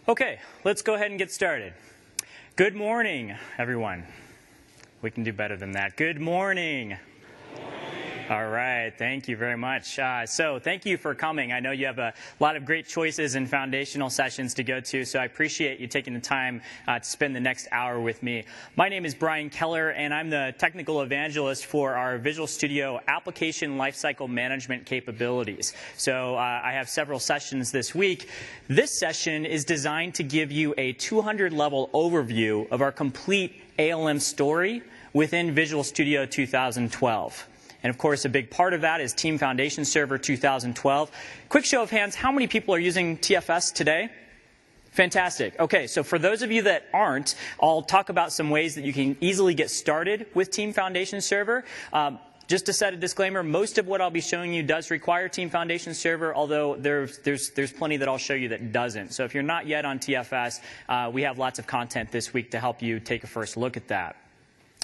Okay, let's go ahead and get started. Good morning, everyone. We can do better than that. Good morning. All right, thank you very much. So thank you for coming. I know you have a lot of great choices and foundational sessions to go to, so I appreciate you taking the time to spend the next hour with me. My name is Brian Keller, and I'm the technical evangelist for our Visual Studio application lifecycle management capabilities. So I have several sessions this week. This session is designed to give you a 200-level overview of our complete ALM story within Visual Studio 2012. And of course, a big part of that is Team Foundation Server 2012. Quick show of hands, how many people are using TFS today? Fantastic. Okay, so for those of you that aren't, I'll talk about some ways that you can easily get started with Team Foundation Server. Just to set a disclaimer, most of what I'll be showing you does require Team Foundation Server, although there's plenty that I'll show you that doesn't. So if you're not yet on TFS, we have lots of content this week to help you take a first look at that.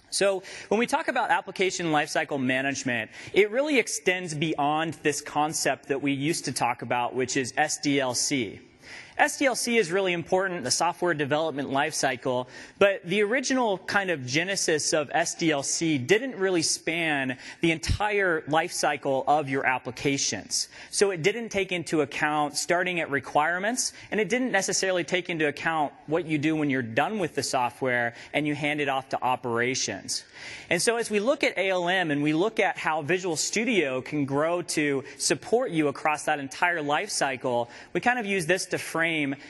So when we talk about application lifecycle management, it really extends beyond this concept that we used to talk about, which is SDLC. SDLC is really important, the software development lifecycle, but the original kind of genesis of SDLC didn't really span the entire lifecycle of your applications. So it didn't take into account starting at requirements, and it didn't necessarily take into account what you do when you're done with the software and you hand it off to operations. And so as we look at ALM and we look at how Visual Studio can grow to support you across that entire lifecycle, we kind of use this to frame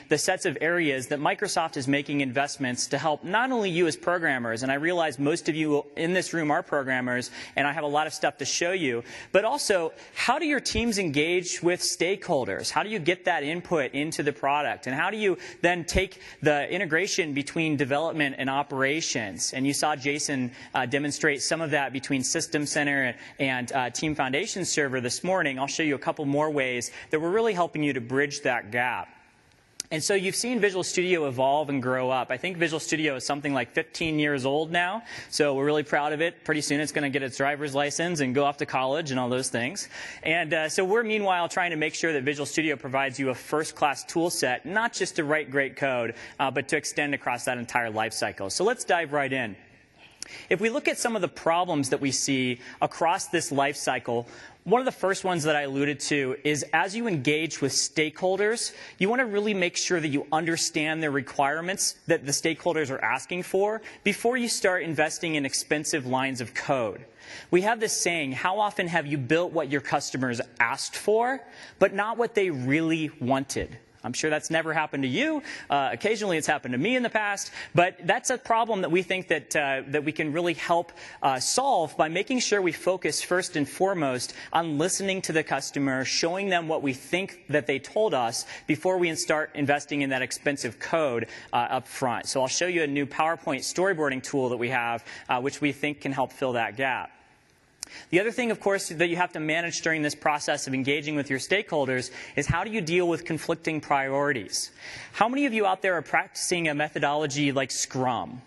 the sets of areas that Microsoft is making investments to help not only you as programmers, and I realize most of you in this room are programmers, and I have a lot of stuff to show you, but also how do your teams engage with stakeholders? How do you get that input into the product? And how do you then take the integration between development and operations? And you saw Jason demonstrate some of that between System Center and Team Foundation Server this morning. I'll show you a couple more ways that we're really helping you to bridge that gap. And so you've seen Visual Studio evolve and grow up. I think Visual Studio is something like 15 years old now, so we're really proud of it. Pretty soon it's going to get its driver's license and go off to college and all those things. And so we're meanwhile trying to make sure that Visual Studio provides you a first-class tool set, not just to write great code, but to extend across that entire life cycle. So let's dive right in. If we look at some of the problems that we see across this life cycle, one of the first ones that I alluded to is as you engage with stakeholders, you want to really make sure that you understand the requirements that the stakeholders are asking for before you start investing in expensive lines of code. We have this saying, how often have you built what your customers asked for, but not what they really wanted? I'm sure that's never happened to you. Occasionally it's happened to me in the past. But that's a problem that we think that we can really help solve by making sure we focus first and foremost on listening to the customer, showing them what we think that they told us before we start investing in that expensive code up front. So I'll show you a new PowerPoint storyboarding tool that we have, which we think can help fill that gap. The other thing, of course, that you have to manage during this process of engaging with your stakeholders is how do you deal with conflicting priorities? How many of you out there are practicing a methodology like Scrum?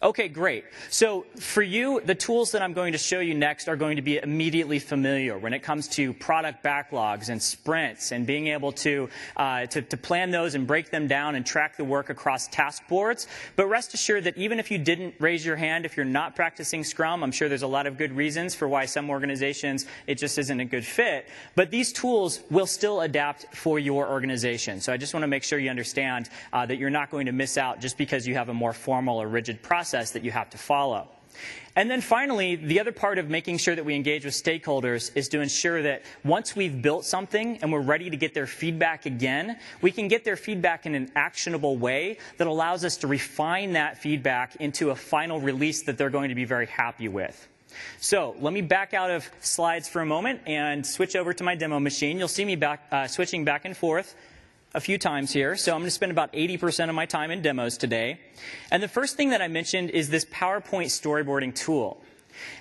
Okay, great. So for you, the tools that I'm going to show you next are going to be immediately familiar when it comes to product backlogs and sprints and being able to plan those and break them down and track the work across task boards. But rest assured that even if you didn't raise your hand, if you're not practicing Scrum, I'm sure there's a lot of good reasons for why some organizations it just isn't a good fit. But these tools will still adapt for your organization. So I just want to make sure you understand that you're not going to miss out just because you have a more formal or rigid process that you have to follow. And then finally, the other part of making sure that we engage with stakeholders is to ensure that once we've built something and we're ready to get their feedback again, we can get their feedback in an actionable way that allows us to refine that feedback into a final release that they're going to be very happy with. So let me back out of slides for a moment and switch over to my demo machine. You'll see me switching back and forth a few times here. So I'm going to spend about 80% of my time in demos today. And the first thing that I mentioned is this PowerPoint storyboarding tool.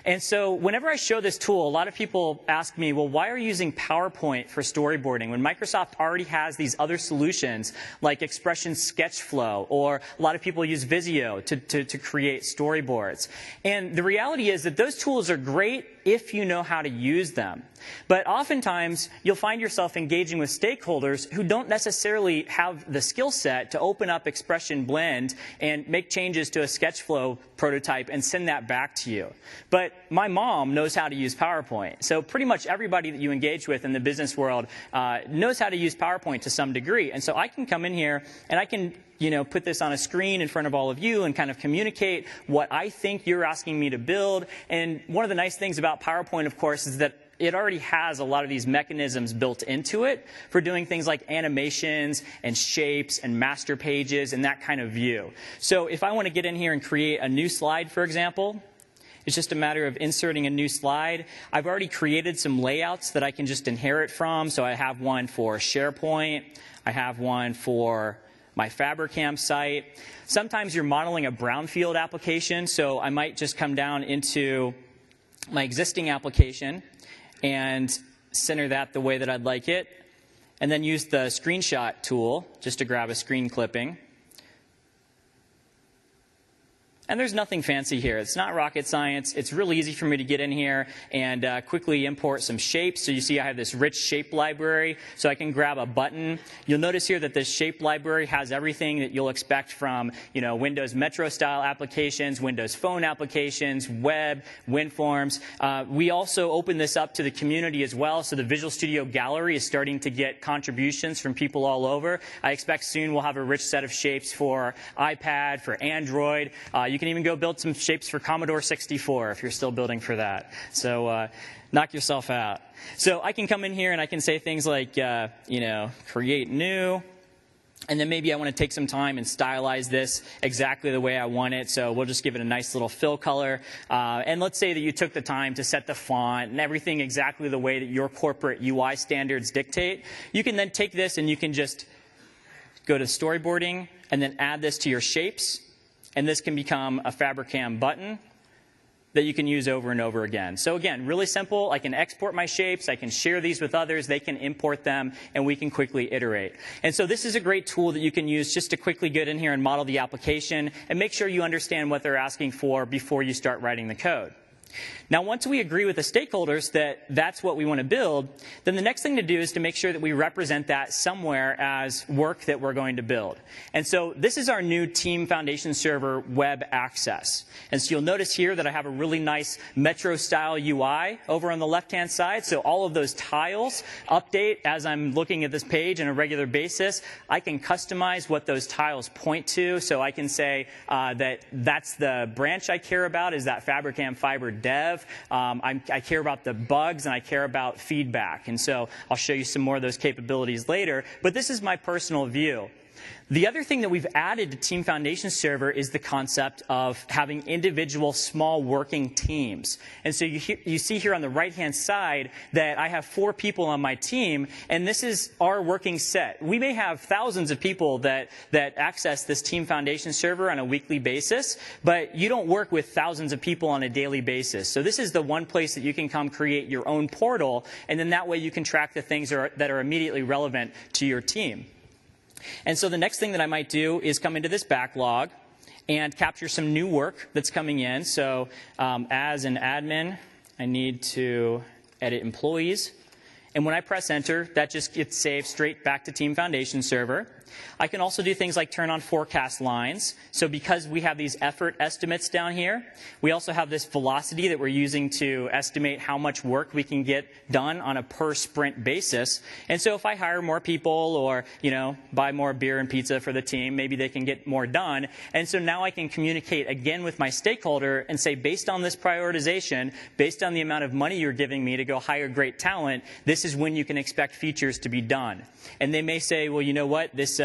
And so whenever I show this tool, a lot of people ask me, well, why are you using PowerPoint for storyboarding when Microsoft already has these other solutions like Expression Sketchflow, or a lot of people use Visio to create storyboards. And the reality is that those tools are great if you know how to use them. But oftentimes, you'll find yourself engaging with stakeholders who don't necessarily have the skill set to open up Expression Blend and make changes to a SketchFlow prototype and send that back to you. But my mom knows how to use PowerPoint. So pretty much everybody that you engage with in the business world knows how to use PowerPoint to some degree. And so I can come in here and I can put this on a screen in front of all of you and kind of communicate what I think you're asking me to build. And one of the nice things about PowerPoint, of course, is that it already has a lot of these mechanisms built into it for doing things like animations and shapes and master pages and that kind of view. So if I want to get in here and create a new slide, for example, it's just a matter of inserting a new slide. I've already created some layouts that I can just inherit from. So I have one for SharePoint. I have one for my Fabricam site. Sometimes you're modeling a brownfield application, so I might just come down into my existing application and center that the way that I'd like it, and then use the screenshot tool just to grab a screen clipping. And there's nothing fancy here. It's not rocket science. It's real easy for me to get in here and quickly import some shapes. So you see I have this rich shape library, so I can grab a button. You'll notice here that this shape library has everything that you'll expect from Windows Metro style applications, Windows Phone applications, web, WinForms. We also open this up to the community as well, so the Visual Studio Gallery is starting to get contributions from people all over. I expect soon we'll have a rich set of shapes for iPad, for Android. You can even go build some shapes for Commodore 64 if you're still building for that. So knock yourself out. So I can come in here and I can say things like, create new. And then maybe I want to take some time and stylize this exactly the way I want it. So we'll just give it a nice little fill color. And let's say that you took the time to set the font and everything exactly the way that your corporate UI standards dictate. You can then take this and you can just go to storyboarding and then add this to your shapes. And this can become a Fabricam button that you can use over and over again. So again, really simple. I can export my shapes. I can share these with others. They can import them, and we can quickly iterate. And so this is a great tool that you can use just to quickly get in here and model the application and make sure you understand what they're asking for before you start writing the code. Now, once we agree with the stakeholders that that's what we want to build, then the next thing to do is to make sure that we represent that somewhere as work that we're going to build. And so this is our new Team Foundation Server web access. And so you'll notice here that I have a really nice Metro-style UI over on the left-hand side. So all of those tiles update as I'm looking at this page on a regular basis. I can customize what those tiles point to. So I can say that's the branch I care about is that Fabricam Fiber dev. I care about the bugs and I care about feedback. And so I'll show you some more of those capabilities later. But this is my personal view. The other thing that we've added to Team Foundation Server is the concept of having individual small working teams. And so you see here on the right-hand side that I have 4 people on my team, and this is our working set. We may have thousands of people that access this Team Foundation Server on a weekly basis, but you don't work with thousands of people on a daily basis. So this is the one place that you can come create your own portal, and then that way you can track the things that are immediately relevant to your team. And so the next thing that I might do is come into this backlog and capture some new work that's coming in. So as an admin, I need to edit employees. And when I press enter, that just gets saved straight back to Team Foundation Server. I can also do things like turn on forecast lines. So because we have these effort estimates down here, we also have this velocity that we're using to estimate how much work we can get done on a per sprint basis. And so if I hire more people or, buy more beer and pizza for the team, maybe they can get more done. And so now I can communicate again with my stakeholder and say, based on this prioritization, based on the amount of money you're giving me to go hire great talent, this is when you can expect features to be done. And they may say, well, you know what, this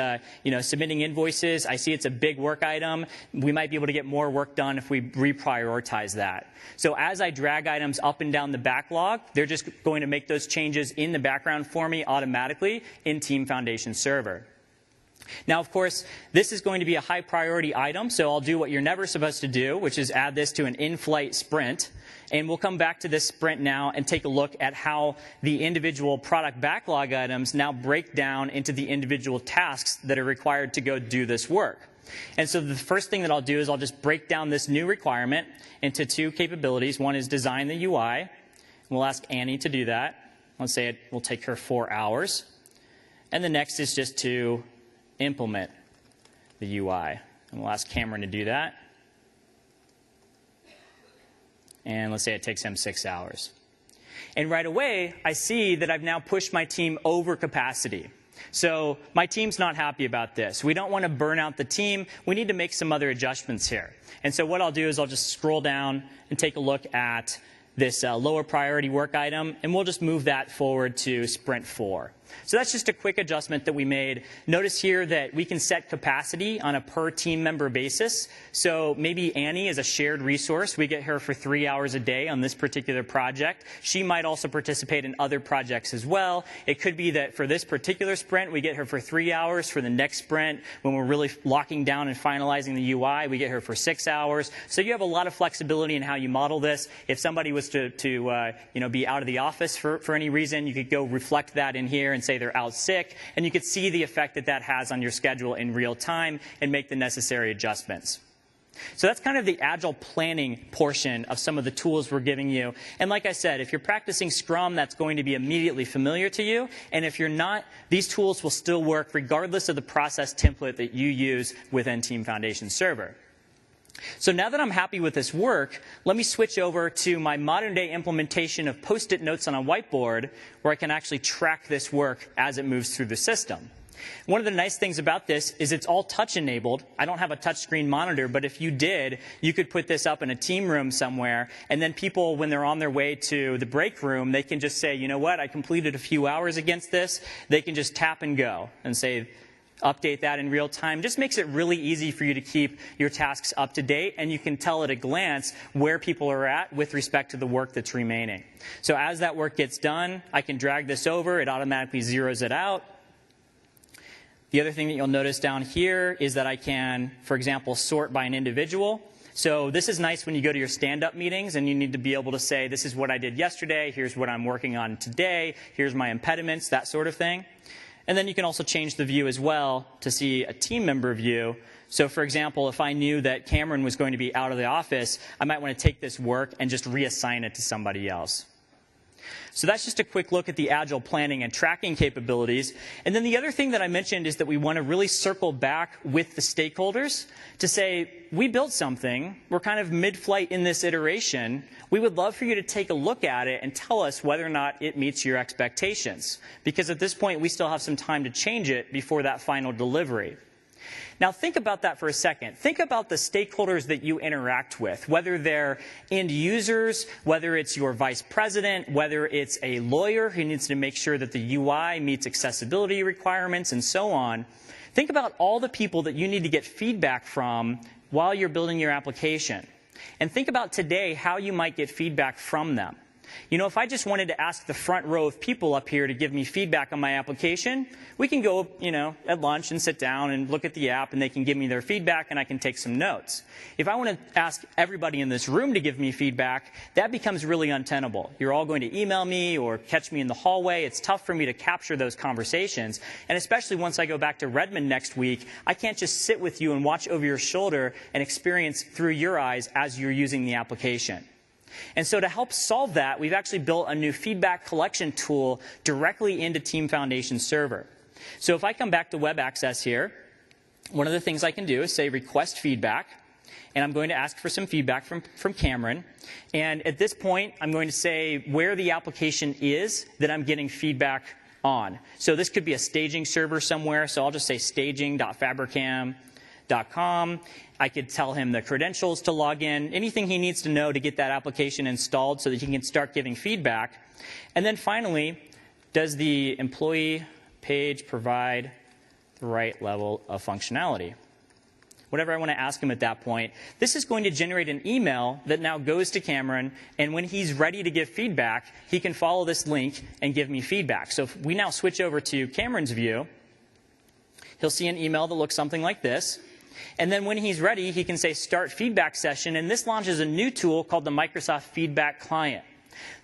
submitting invoices, I see it's a big work item. We might be able to get more work done if we reprioritize that. So as I drag items up and down the backlog, they're just going to make those changes in the background for me automatically in Team Foundation Server. Now, of course, this is going to be a high priority item, so I'll do what you're never supposed to do, which is add this to an in-flight sprint. And we'll come back to this sprint now and take a look at how the individual product backlog items now break down into the individual tasks that are required to go do this work. And so the first thing that I'll do is I'll just break down this new requirement into 2 capabilities. One is design the UI. We'll ask Annie to do that. Let's say it will take her 4 hours. And the next is just to implement the UI. And we'll ask Cameron to do that. And let's say it takes him 6 hours. And right away, I see that I've now pushed my team over capacity. So my team's not happy about this. We don't want to burn out the team. We need to make some other adjustments here. And so what I'll do is I'll just scroll down and take a look at this lower priority work item, and we'll just move that forward to sprint 4. So that's just a quick adjustment that we made. Notice here that we can set capacity on a per team member basis. So maybe Annie is a shared resource. We get her for 3 hours a day on this particular project. She might also participate in other projects as well. It could be that for this particular sprint, we get her for 3 hours. For the next sprint, when we're really locking down and finalizing the UI, we get her for 6 hours. So you have a lot of flexibility in how you model this. If somebody was to be out of the office for any reason, you could go reflect that in here and say they're out sick, and you could see the effect that that has on your schedule in real time and make the necessary adjustments. So that's kind of the agile planning portion of some of the tools we're giving you. And like I said, if you're practicing Scrum, that's going to be immediately familiar to you. And if you're not, these tools will still work regardless of the process template that you use within Team Foundation Server. So now that I'm happy with this work, let me switch over to my modern-day implementation of Post-it notes on a whiteboard, where I can actually track this work as it moves through the system. One of the nice things about this is it's all touch-enabled. I don't have a touchscreen monitor, but if you did, you could put this up in a team room somewhere, and then people, when they're on their way to the break room, they can just say, you know what, I completed a few hours against this. They can just tap and go and say, update that in real time. Just makes it really easy for you to keep your tasks up to date, and you can tell at a glance where people are at with respect to the work that's remaining. So as that work gets done, I can drag this over. It automatically zeroes it out. The other thing that you'll notice down here is that I can, for example, sort by an individual. So this is nice when you go to your stand-up meetings and you need to be able to say, this is what I did yesterday, here's what I'm working on today, here's my impediments, that sort of thing. And then you can also change the view as well to see a team member view. So for example, if I knew that Cameron was going to be out of the office, I might want to take this work and just reassign it to somebody else. So that's just a quick look at the agile planning and tracking capabilities. And then the other thing that I mentioned is that we want to really circle back with the stakeholders to say, we built something, we're kind of mid-flight in this iteration, we would love for you to take a look at it and tell us whether or not it meets your expectations. Because at this point, we still have some time to change it before that final delivery. Now think about that for a second. Think about the stakeholders that you interact with, whether they're end users, whether it's your vice president, whether it's a lawyer who needs to make sure that the UI meets accessibility requirements and so on. Think about all the people that you need to get feedback from while you're building your application. And think about today how you might get feedback from them. You know, if I just wanted to ask the front row of people up here to give me feedback on my application, we can go, at lunch and sit down and look at the app, and they can give me their feedback, and I can take some notes. If I want to ask everybody in this room to give me feedback, that becomes really untenable. You're all going to email me or catch me in the hallway. It's tough for me to capture those conversations. And especially once I go back to Redmond next week, I can't just sit with you and watch over your shoulder and experience through your eyes as you're using the application. And so to help solve that, we've actually built a new feedback collection tool directly into Team Foundation Server. So if I come back to web access here, one of the things I can do is say request feedback, and I'm going to ask for some feedback from Cameron. And at this point, I'm going to say where the application is that I'm getting feedback on. So this could be a staging server somewhere, so I'll just say staging.fabricam.com. I could tell him the credentials to log in, anything he needs to know to get that application installed so that he can start giving feedback. And then finally, does the employee page provide the right level of functionality? Whatever I want to ask him at that point, this is going to generate an email that now goes to Cameron, and when he's ready to give feedback, he can follow this link and give me feedback. So if we now switch over to Cameron's view, he'll see an email that looks something like this. And then when he's ready, he can say Start Feedback Session, and this launches a new tool called the Microsoft Feedback Client.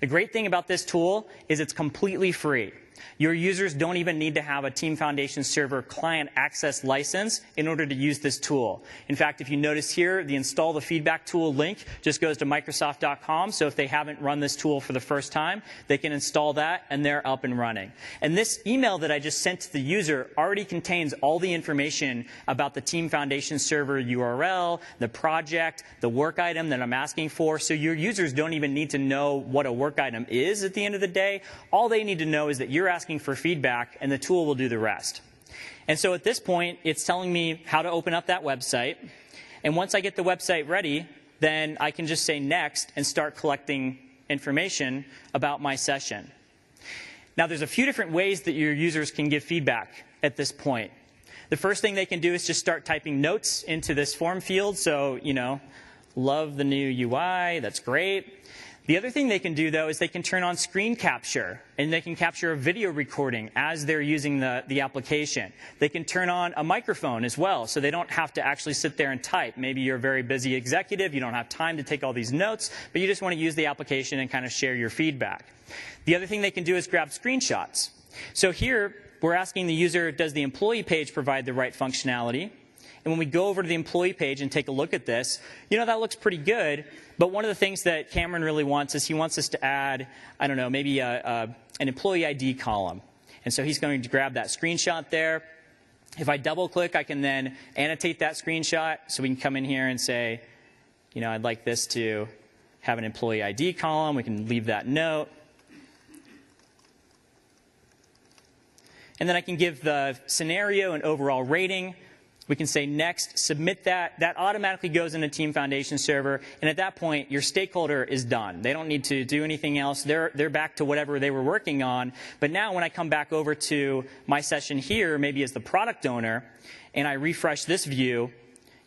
The great thing about this tool is it's completely free. Your users don't even need to have a Team Foundation Server client access license in order to use this tool. In fact, if you notice here, the Install the Feedback tool link just goes to Microsoft.com. So if they haven't run this tool for the first time, they can install that, and they're up and running. And this email that I just sent to the user already contains all the information about the Team Foundation Server URL, the project, the work item that I'm asking for. So your users don't even need to know what a work item is at the end of the day. All they need to know is that you're asking for feedback, and the tool will do the rest. And so at this point, it's telling me how to open up that website. And once I get the website ready, then I can just say next and start collecting information about my session. Now, there's a few different ways that your users can give feedback at this point. The first thing they can do is just start typing notes into this form field. So, love the new UI, that's great. The other thing they can do, though, is they can turn on screen capture, and they can capture a video recording as they're using the application. They can turn on a microphone as well, so they don't have to actually sit there and type. Maybe you're a very busy executive, you don't have time to take all these notes, but you just want to use the application and kind of share your feedback. The other thing they can do is grab screenshots. So here, we're asking the user, does the employee page provide the right functionality? And when we go over to the employee page and take a look at this, that looks pretty good. But one of the things that Cameron really wants is he wants us to add, I don't know, maybe an employee ID column. And so he's going to grab that screenshot there. If I double click, I can then annotate that screenshot. So we can come in here and say, I'd like this to have an employee ID column. We can leave that note. And then I can give the scenario an overall rating. We can say next, submit that. That automatically goes into Team Foundation Server. And at that point, your stakeholder is done. They don't need to do anything else. They're back to whatever they were working on. But now when I come back over to my session here, maybe as the product owner, and I refresh this view,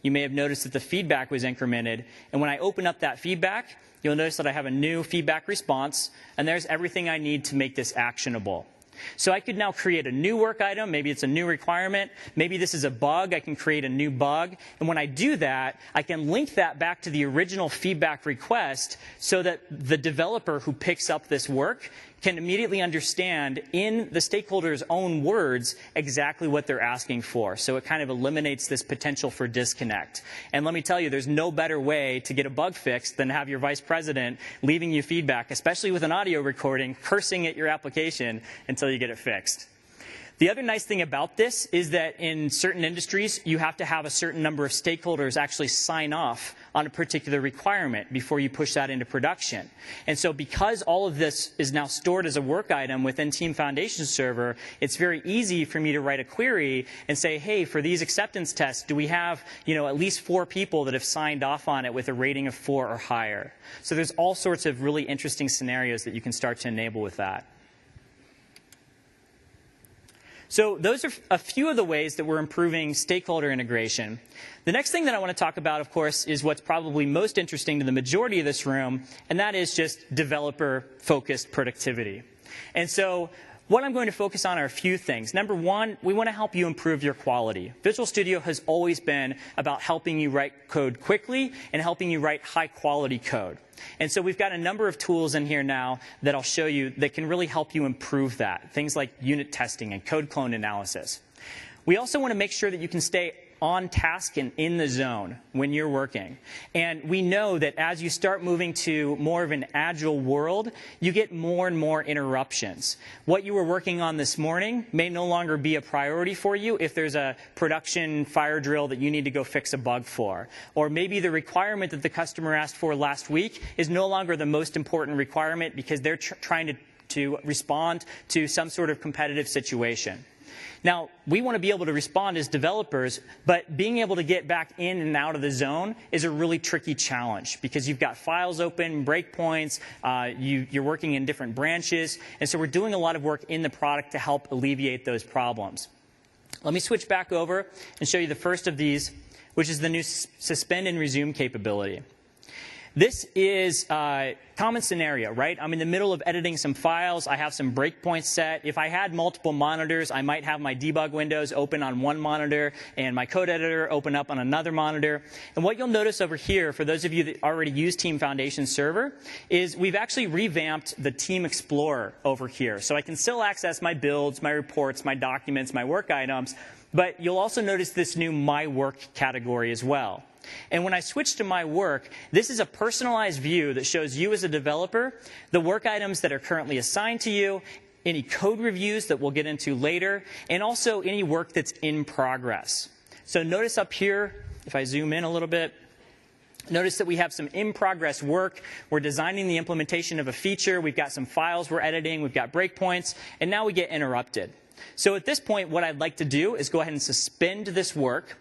you may have noticed that the feedback was incremented. And when I open up that feedback, you'll notice that I have a new feedback response. And there's everything I need to make this actionable. So I could now create a new work item. Maybe it's a new requirement. Maybe this is a bug. I can create a new bug. And when I do that, I can link that back to the original feedback request so that the developer who picks up this work can immediately understand in the stakeholder's own words exactly what they're asking for. So it kind of eliminates this potential for disconnect. And let me tell you, there's no better way to get a bug fixed than have your vice president leaving you feedback, especially with an audio recording, cursing at your application until you get it fixed. The other nice thing about this is that in certain industries, you have to have a certain number of stakeholders actually sign off on a particular requirement before you push that into production. And so because all of this is now stored as a work item within Team Foundation Server, it's very easy for me to write a query and say, hey, for these acceptance tests, do we have at least 4 people that have signed off on it with a rating of 4 or higher? So there's all sorts of really interesting scenarios that you can start to enable with that. So those are a few of the ways that we're improving stakeholder integration. The next thing that I want to talk about, of course, is what's probably most interesting to the majority of this room, and that is just developer-focused productivity. And so what I'm going to focus on are a few things. Number one, we want to help you improve your quality. Visual Studio has always been about helping you write code quickly and helping you write high-quality code. And so we've got a number of tools in here now that I'll show you that can really help you improve that. Things like unit testing and code clone analysis. We also want to make sure that you can stay on task and in the zone when you're working. And we know that as you start moving to more of an agile world, you get more and more interruptions. What you were working on this morning may no longer be a priority for you if there's a production fire drill that you need to go fix a bug for. Or maybe the requirement that the customer asked for last week is no longer the most important requirement because they're trying to respond to some sort of competitive situation. Now, we want to be able to respond as developers, but being able to get back in and out of the zone is a really tricky challenge because you've got files open, breakpoints, you're working in different branches, and so we're doing a lot of work in the product to help alleviate those problems. Let me switch back over and show you the first of these, which is the new suspend and resume capability. This is a common scenario, right? I'm in the middle of editing some files. I have some breakpoints set. If I had multiple monitors, I might have my debug windows open on one monitor and my code editor open up on another monitor. And what you'll notice over here, for those of you that already use Team Foundation Server, is we've actually revamped the Team Explorer over here. So I can still access my builds, my reports, my documents, my work items, but you'll also notice this new My Work category as well. And when I switch to My Work, this is a personalized view that shows you as a developer the work items that are currently assigned to you, any code reviews that we'll get into later, and also any work that's in progress. So notice up here, if I zoom in a little bit, notice that we have some in-progress work. We're designing the implementation of a feature. We've got some files we're editing. We've got breakpoints. And now we get interrupted. So at this point, what I'd like to do is go ahead and suspend this work.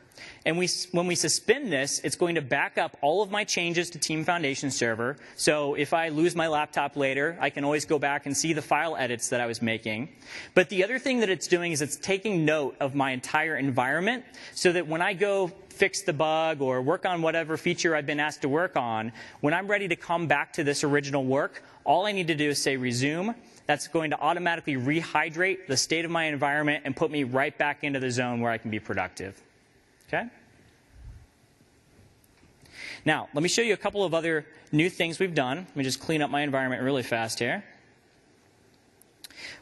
And when we suspend this, it's going to back up all of my changes to Team Foundation Server. So if I lose my laptop later, I can always go back and see the file edits that I was making. But the other thing that it's doing is it's taking note of my entire environment so that when I go fix the bug or work on whatever feature I've been asked to work on, when I'm ready to come back to this original work, all I need to do is say resume. That's going to automatically rehydrate the state of my environment and put me right back into the zone where I can be productive. Okay? Now, let me show you a couple of other new things we've done. Let me just clean up my environment really fast here.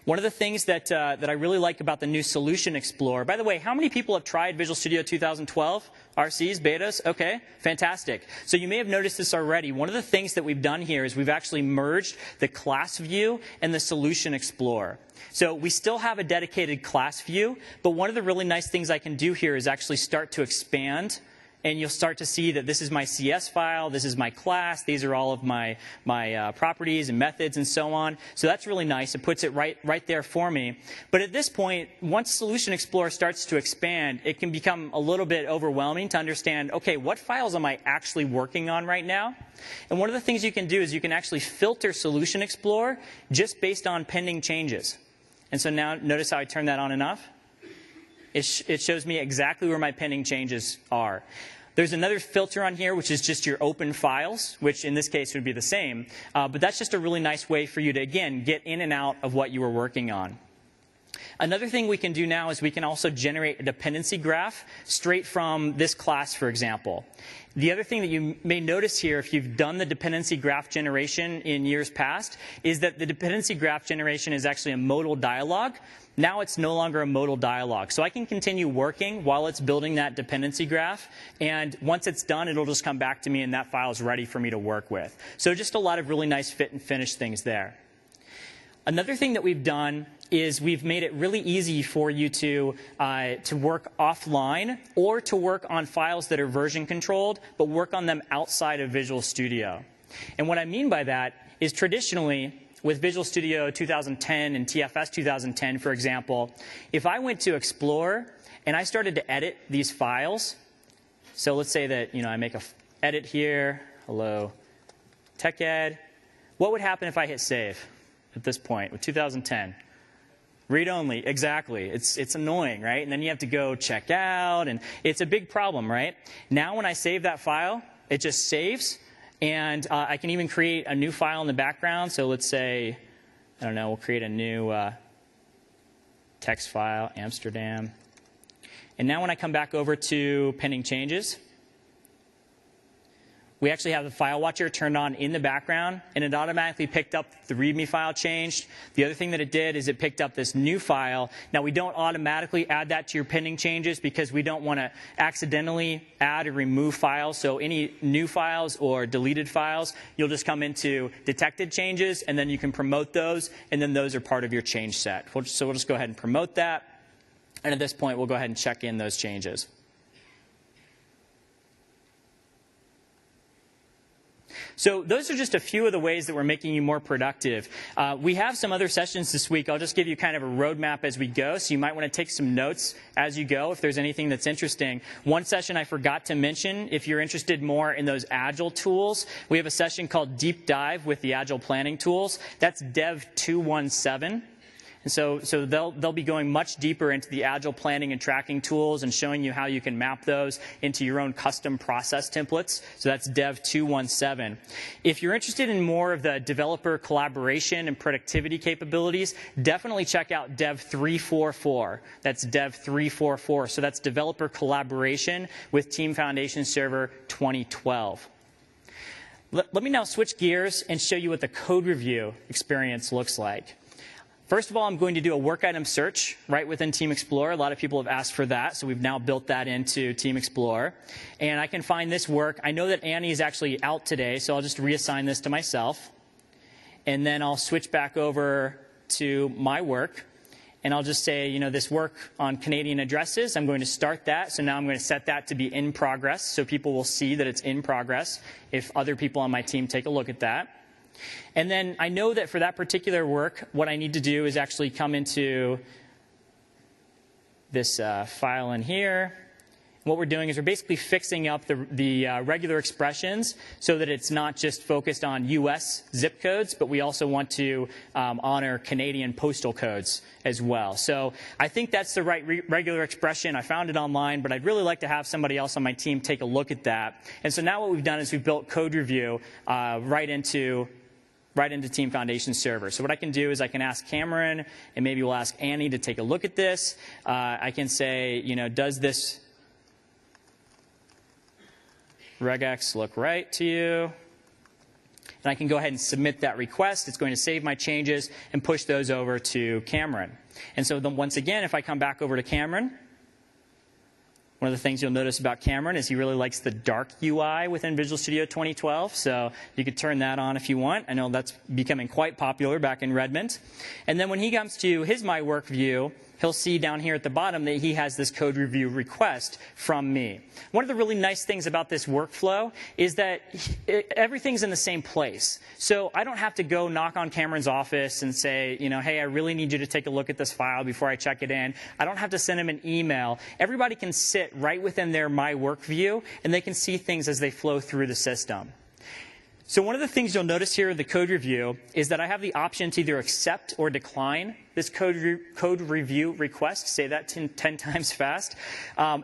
One of the things that I really like about the new Solution Explorer, by the way, how many people have tried Visual Studio 2012? RCs, betas? Okay, fantastic. So you may have noticed this already. One of the things that we've done here is we've actually merged the class view and the Solution Explorer. So we still have a dedicated class view, but one of the really nice things I can do here is actually start to expand. And you'll start to see that this is my CS file, this is my class, these are all of my properties and methods and so on. So that's really nice. It puts it right there for me. But at this point, once Solution Explorer starts to expand, it can become a little bit overwhelming to understand, okay, what files am I actually working on right now? And one of the things you can do is you can actually filter Solution Explorer just based on pending changes. And so now notice how I turn that on and off? It shows me exactly where my pending changes are. There's another filter on here, which is just your open files, which in this case would be the same. But that's just a really nice way for you to, again, get in and out of what you were working on. Another thing we can do now is we can also generate a dependency graph straight from this class, for example. The other thing that you may notice here, if you've done the dependency graph generation in years past, is that the dependency graph generation is actually a modal dialog. Now it's no longer a modal dialog. So I can continue working while it's building that dependency graph. And once it's done, it'll just come back to me, and that file is ready for me to work with. So just a lot of really nice fit and finish things there. Another thing that we've done is we've made it really easy for you to work offline or to work on files that are version controlled, but work on them outside of Visual Studio. And what I mean by that is traditionally, with Visual Studio 2010 and TFS 2010, for example, if I went to Explore and I started to edit these files, so let's say that I make an edit here, hello, TechEd, what would happen if I hit save at this point with 2010? Read only, exactly. It's annoying, right? And then you have to go check out, and it's a big problem, right? Now when I save that file, it just saves. And I can even create a new file in the background. So let's say, I don't know, we'll create a new text file, Amsterdam. And now when I come back over to pending changes, we actually have the file watcher turned on in the background, and it automatically picked up the README file changed. The other thing that it did is it picked up this new file. Now, we don't automatically add that to your pending changes because we don't want to accidentally add or remove files. So any new files or deleted files, you'll just come into detected changes, and then you can promote those, and then those are part of your change set. So we'll just go ahead and promote that. And at this point, we'll go ahead and check in those changes. So those are just a few of the ways that we're making you more productive. We have some other sessions this week. I'll just give you kind of a roadmap as we go, so you might want to take some notes as you go if there's anything that's interesting. One session I forgot to mention, if you're interested more in those Agile tools, we have a session called Deep Dive with the Agile Planning Tools. That's Dev 217. And so they'll be going much deeper into the agile planning and tracking tools and showing you how you can map those into your own custom process templates. So that's Dev 217. If you're interested in more of the developer collaboration and productivity capabilities, definitely check out Dev 344. That's Dev 344. So that's developer collaboration with Team Foundation Server 2012. Let me now switch gears and show you what the code review experience looks like. First of all, I'm going to do a work item search right within Team Explorer. A lot of people have asked for that, so we've now built that into Team Explorer. And I can find this work. I know that Annie is actually out today, so I'll just reassign this to myself. And then I'll switch back over to my work. And I'll just say, you know, this work on Canadian addresses, I'm going to start that. So now I'm going to set that to be in progress, so people will see that it's in progress if other people on my team take a look at that. And then I know that for that particular work, what I need to do is actually come into this file in here. What we're doing is we're basically fixing up the regular expressions so that it's not just focused on US zip codes, but we also want to honor Canadian postal codes as well. So I think that's the right regular expression. I found it online, but I'd really like to have somebody else on my team take a look at that. And so now what we've done is we've built code review right into Team Foundation Server. So what I can do is I can ask Cameron, and maybe we'll ask Annie to take a look at this. I can say, you know, does this regex look right to you? And I can go ahead and submit that request. It's going to save my changes and push those over to Cameron. And so then once again, if I come back over to Cameron, one of the things you'll notice about Cameron is he really likes the dark UI within Visual Studio 2012. So you could turn that on if you want. I know that's becoming quite popular back in Redmond. And then when he comes to his My Work view, he'll see down here at the bottom that he has this code review request from me. One of the really nice things about this workflow is that everything's in the same place. So I don't have to go knock on Cameron's office and say, you know, hey, I really need you to take a look at this file before I check it in. I don't have to send him an email. Everybody can sit right within their My Work view, and they can see things as they flow through the system. So one of the things you'll notice here in the code review is that I have the option to either accept or decline this code review request. Say that 10 times fast.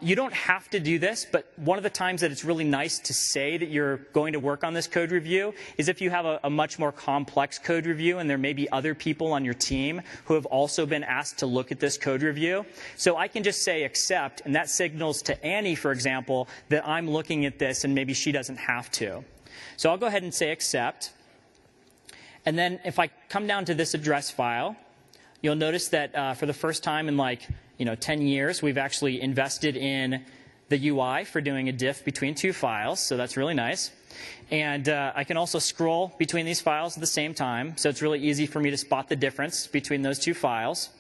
You don't have to do this, but one of the times that it's really nice to say that you're going to work on this code review is if you have a much more complex code review and there may be other people on your team who have also been asked to look at this code review. So I can just say accept, and that signals to Annie, for example, that I'm looking at this and maybe she doesn't have to. So I'll go ahead and say accept. And then if I come down to this address file, you'll notice that for the first time in like 10 years, we've actually invested in the UI for doing a diff between two files. So that's really nice. And I can also scroll between these files at the same time. So it's really easy for me to spot the difference between those two files.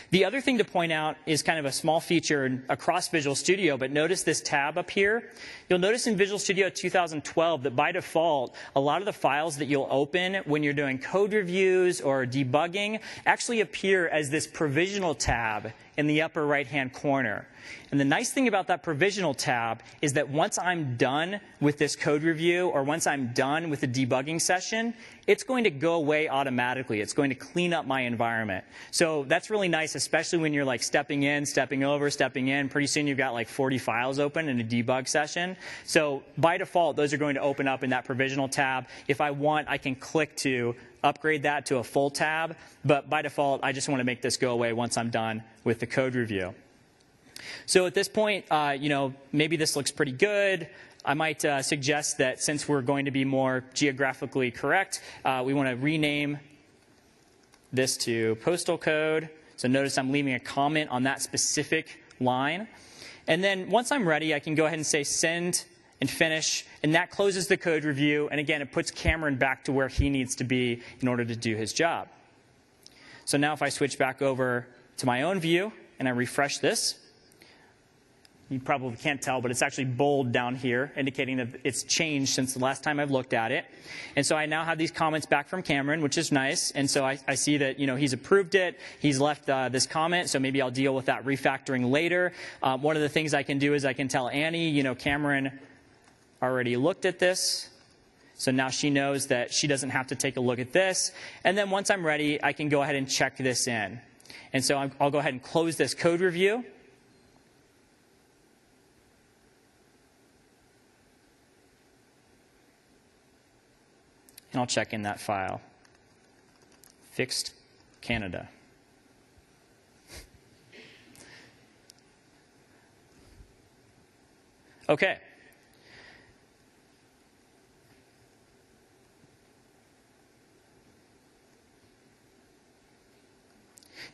The other thing to point out is kind of a small feature across Visual Studio, but notice this tab up here. You'll notice in Visual Studio 2012 that by default, a lot of the files that you'll open when you're doing code reviews or debugging actually appear as this provisional tab in the upper right-hand corner. And the nice thing about that provisional tab is that once I'm done with this code review or once I'm done with the debugging session, it's going to go away automatically. It's going to clean up my environment. So that's really nice, especially when you're like stepping in, stepping over, stepping in. Pretty soon you've got like 40 files open in a debug session. So by default, those are going to open up in that provisional tab. If I want, I can click to upgrade that to a full tab. But by default, I just want to make this go away once I'm done with the code review. So at this point, maybe this looks pretty good. I might suggest that since we're going to be more geographically correct, we want to rename this to postal code. So notice I'm leaving a comment on that specific line. And then once I'm ready, I can go ahead and say send and finish. And that closes the code review. And again, it puts Cameron back to where he needs to be in order to do his job. So now if I switch back over to my own view and I refresh this, you probably can't tell, but it's actually bold down here, indicating that it's changed since the last time I've looked at it. And so I now have these comments back from Cameron, which is nice. And so I see that he's approved it. He's left this comment, so maybe I'll deal with that refactoring later. One of the things I can do is I can tell Annie, Cameron already looked at this. So now she knows that she doesn't have to take a look at this. And then once I'm ready, I can go ahead and check this in. And so I'll go ahead and close this code review. And I'll check in that file. Fixed Canada. Okay.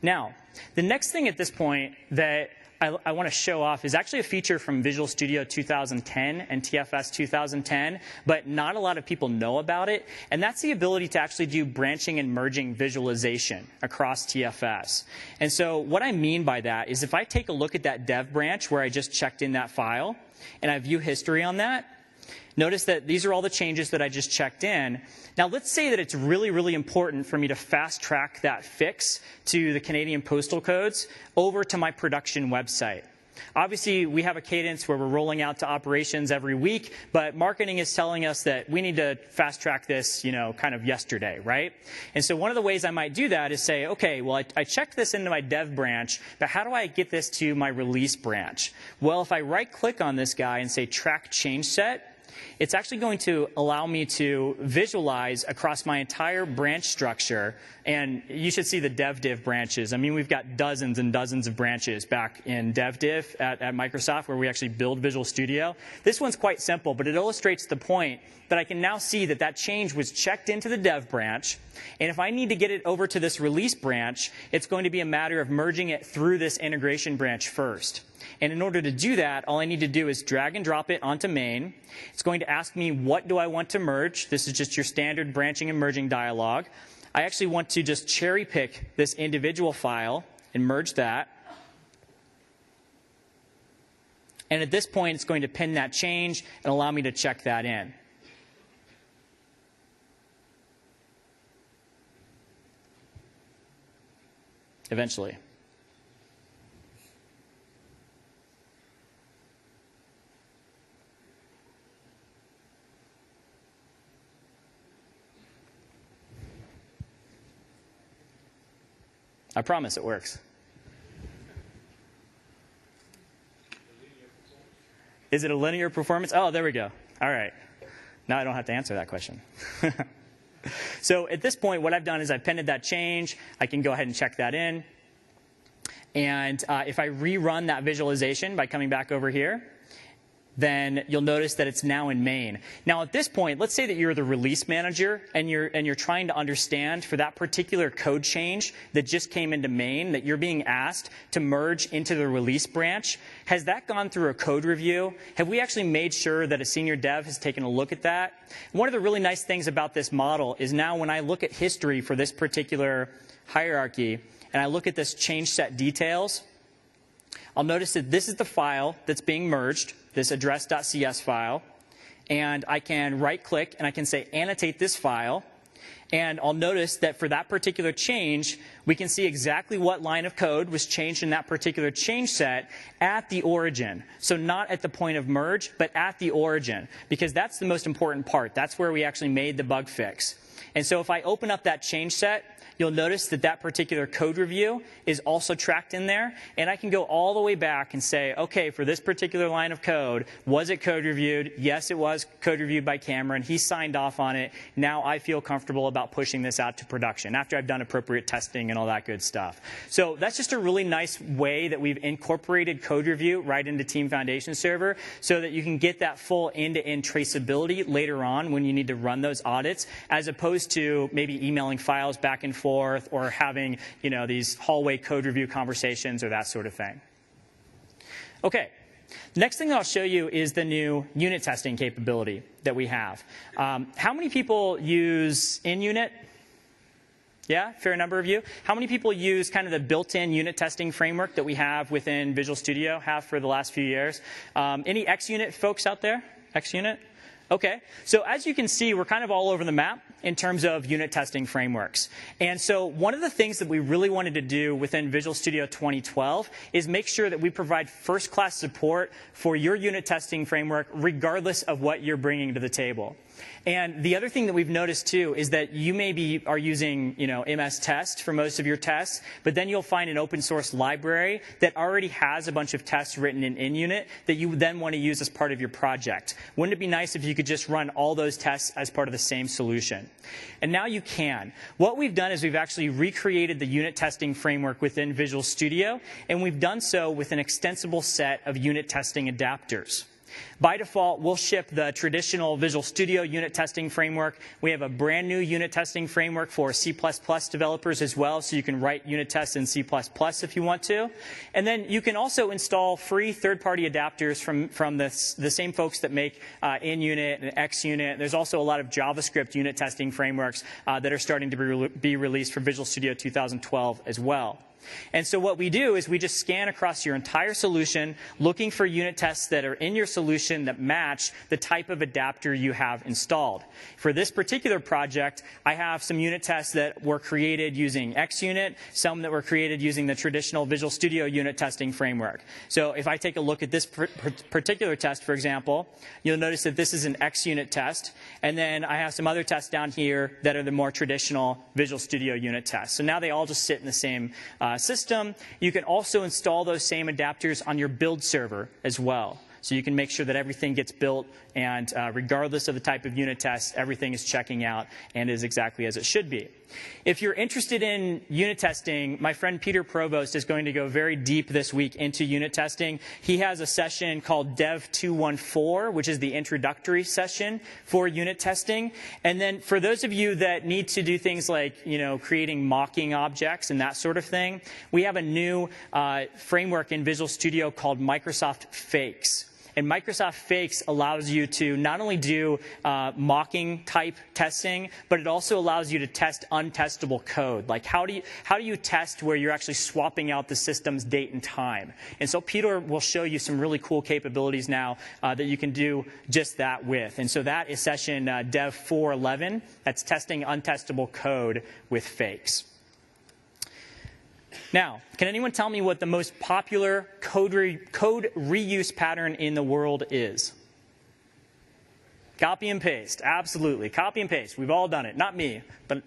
Now, the next thing at this point that I want to show off is actually a feature from Visual Studio 2010 and TFS 2010, but not a lot of people know about it. And that's the ability to actually do branching and merging visualization across TFS. And so what I mean by that is if I take a look at that dev branch where I just checked in that file, and I view history on that, notice that these are all the changes that I just checked in. Now, let's say that it's really, really important for me to fast track that fix to the Canadian postal codes over to my production website. Obviously, we have a cadence where we're rolling out to operations every week, but marketing is telling us that we need to fast track this, kind of yesterday, right? And so one of the ways I might do that is say, okay, well, I checked this into my dev branch, but how do I get this to my release branch? Well, if I right-click on this guy and say track change set, it's actually going to allow me to visualize across my entire branch structure. And you should see the dev-div branches. I mean, we've got dozens and dozens of branches back in dev-div at Microsoft where we actually build Visual Studio. This one's quite simple, but it illustrates the point that I can now see that that change was checked into the dev branch. And if I need to get it over to this release branch, it's going to be a matter of merging it through this integration branch first. And in order to do that, all I need to do is drag and drop it onto main. It's going to ask me, what do I want to merge? This is just your standard branching and merging dialog. I actually want to just cherry pick this individual file and merge that. And at this point, it's going to pin that change and allow me to check that in. Eventually. I promise it works. Is it a linear performance? Oh, there we go. All right. Now I don't have to answer that question. So at this point, what I've done is I've pinned that change. I can go ahead and check that in. And if I rerun that visualization by coming back over here, then you'll notice that it's now in main. Now at this point, let's say that you're the release manager and you're trying to understand for that particular code change that just came into main that you're being asked to merge into the release branch. Has that gone through a code review? Have we actually made sure that a senior dev has taken a look at that? One of the really nice things about this model is now when I look at history for this particular hierarchy and I look at this change set details, I'll notice that this is the file that's being merged, this address.cs file, and I can right-click and I can say annotate this file, and I'll notice that for that particular change, we can see exactly what line of code was changed in that particular change set at the origin. So not at the point of merge, but at the origin, because that's the most important part. That's where we actually made the bug fix. And so if I open up that change set, you'll notice that that particular code review is also tracked in there. And I can go all the way back and say, OK, for this particular line of code, was it code reviewed? Yes, it was code reviewed by Cameron. He signed off on it. Now I feel comfortable about pushing this out to production after I've done appropriate testing and all that good stuff. So that's just a really nice way that we've incorporated code review right into Team Foundation Server so that you can get that full end-to-end traceability later on when you need to run those audits, as opposed to maybe emailing files back and forth or having, these hallway code review conversations or that sort of thing. Okay. Next thing that I'll show you is the new unit testing capability that we have. How many people use in-unit? Yeah, fair number of you. How many people use kind of the built-in unit testing framework that we have within Visual Studio, have for the last few years? Any X-unit folks out there? X-unit? Okay, so as you can see, we're kind of all over the map. in terms of unit testing frameworks. And so one of the things that we really wanted to do within Visual Studio 2012 is make sure that we provide first-class support for your unit testing framework regardless of what you're bringing to the table. And the other thing that we've noticed too is that you maybe are using, MS Test for most of your tests, but then you'll find an open source library that already has a bunch of tests written in unit that you then want to use as part of your project. Wouldn't it be nice if you could just run all those tests as part of the same solution? And now you can. What we've done is we've actually recreated the unit testing framework within Visual Studio, and we've done so with an extensible set of unit testing adapters. By default, we'll ship the traditional Visual Studio unit testing framework. We have a brand new unit testing framework for C++ developers as well, so you can write unit tests in C++ if you want to. And then you can also install free third-party adapters from the same folks that make InUnit and XUnit. There's also a lot of JavaScript unit testing frameworks that are starting to be released for Visual Studio 2012 as well. And so what we do is we just scan across your entire solution, looking for unit tests that are in your solution that match the type of adapter you have installed. For this particular project, I have some unit tests that were created using XUnit, some that were created using the traditional Visual Studio unit testing framework. So if I take a look at this particular test, for example, you'll notice that this is an XUnit test. And then I have some other tests down here that are the more traditional Visual Studio unit tests. So now they all just sit in the same system. You can also install those same adapters on your build server as well. So you can make sure that everything gets built, and regardless of the type of unit test, everything is checking out and is exactly as it should be. If you're interested in unit testing, my friend Peter Provost is going to go very deep this week into unit testing. He has a session called Dev 214, which is the introductory session for unit testing. And then for those of you that need to do things like, creating mocking objects and that sort of thing, we have a new framework in Visual Studio called Microsoft Fakes. And Microsoft Fakes allows you to not only do mocking type testing, but it also allows you to test untestable code. Like how do you test where you're actually swapping out the system's date and time? And so Peter will show you some really cool capabilities now that you can do just that with. And so that is session Dev 411. That's testing untestable code with fakes. Now, can anyone tell me what the most popular code reuse pattern in the world is? Copy and paste, absolutely. Copy and paste. We've all done it. Not me, but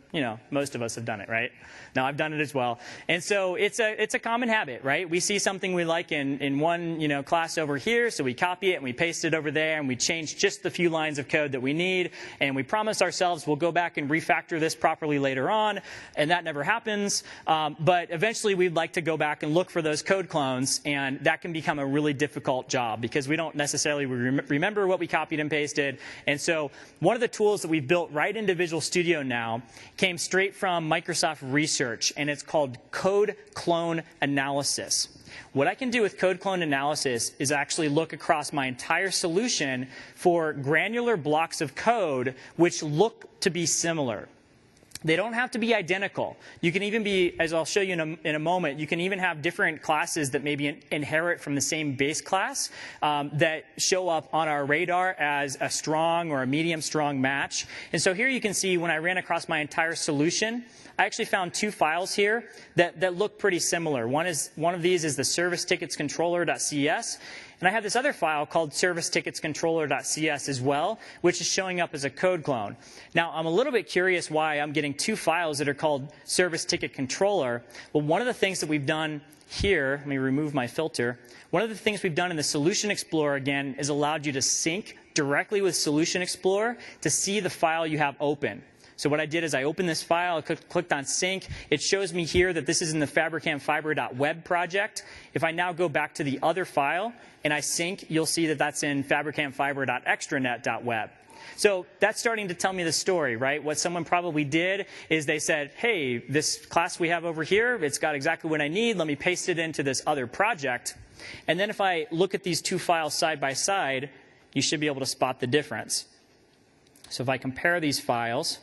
most of us have done it, right? No, I've done it as well. And so it's a common habit, right? We see something we like in one class over here, so we copy it and we paste it over there, and we change just the few lines of code that we need, and we promise ourselves we'll go back and refactor this properly later on, and that never happens. But eventually we'd like to go back and look for those code clones, and that can become a really difficult job because we don't necessarily remember what we copied and pasted. And so one of the tools that we've built right into Visual Studio now came straight from Microsoft Research, and it's called Code Clone Analysis. What I can do with Code Clone Analysis is actually look across my entire solution for granular blocks of code which look to be similar. They don't have to be identical. You can even be, as I'll show you in a moment, you can even have different classes that maybe inherit from the same base class that show up on our radar as a strong or a medium strong match. And so here you can see when I ran across my entire solution, I actually found two files here that look pretty similar. One of these is the service tickets controller.cs. And I have this other file called serviceticketscontroller.cs as well, which is showing up as a code clone. Now, I'm a little bit curious why I'm getting two files that are called service ticket controller. Well, one of the things that we've done here, let me remove my filter. One of the things we've done in the Solution Explorer, again, is allowed you to sync directly with Solution Explorer to see the file you have open. So what I did is I opened this file, I clicked on sync. It shows me here that this is in the fabricamfiber.web project. If I now go back to the other file and I sync, you'll see that that's in fabricamfiber.extranet.web. So that's starting to tell me the story, right? What someone probably did is they said, hey, this class we have over here, it's got exactly what I need. Let me paste it into this other project. And then if I look at these two files side by side, you should be able to spot the difference. So if I compare these files,